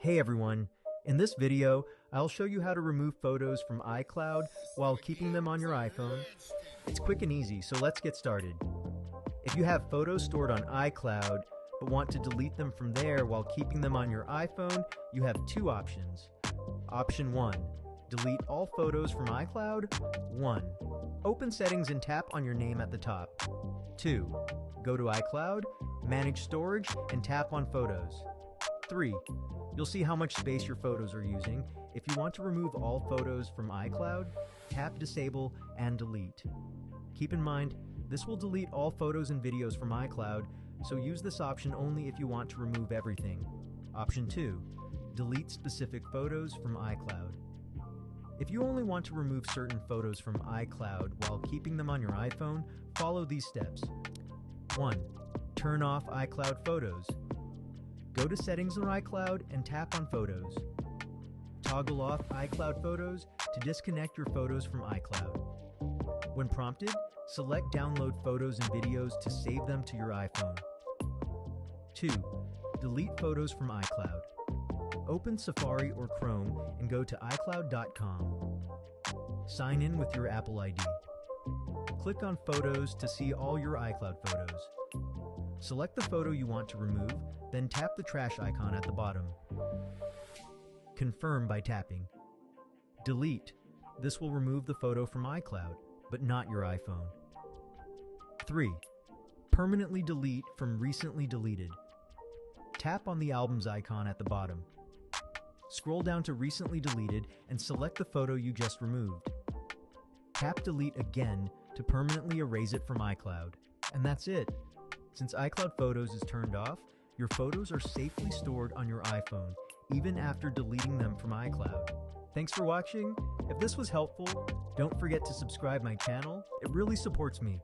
Hey everyone, in this video, I'll show you how to remove photos from iCloud while keeping them on your iPhone. It's quick and easy, so let's get started. If you have photos stored on iCloud but want to delete them from there while keeping them on your iPhone, you have two options. Option 1. Delete all photos from iCloud. 1. Open Settings and tap on your name at the top. 2. Go to iCloud, Manage Storage, and tap on Photos. 3. You'll see how much space your photos are using. If you want to remove all photos from iCloud, tap Disable and Delete. Keep in mind, this will delete all photos and videos from iCloud, so use this option only if you want to remove everything. Option 2. Delete specific photos from iCloud. If you only want to remove certain photos from iCloud while keeping them on your iPhone, follow these steps. 1. Turn off iCloud Photos. Go to Settings on iCloud and tap on Photos. Toggle off iCloud Photos to disconnect your photos from iCloud. When prompted, select Download Photos and Videos to save them to your iPhone. 2. Delete photos from iCloud. Open Safari or Chrome and go to iCloud.com. Sign in with your Apple ID. Click on Photos to see all your iCloud photos. Select the photo you want to remove, then tap the trash icon at the bottom. Confirm by tapping. Delete. This will remove the photo from iCloud, but not your iPhone. 3. Permanently delete from recently deleted. Tap on the album's icon at the bottom. Scroll down to recently deleted and select the photo you just removed. Tap delete again to permanently erase it from iCloud. And that's it. Since iCloud Photos is turned off, your photos are safely stored on your iPhone, even after deleting them from iCloud. Thanks for watching. If this was helpful, don't forget to subscribe my channel. It really supports me.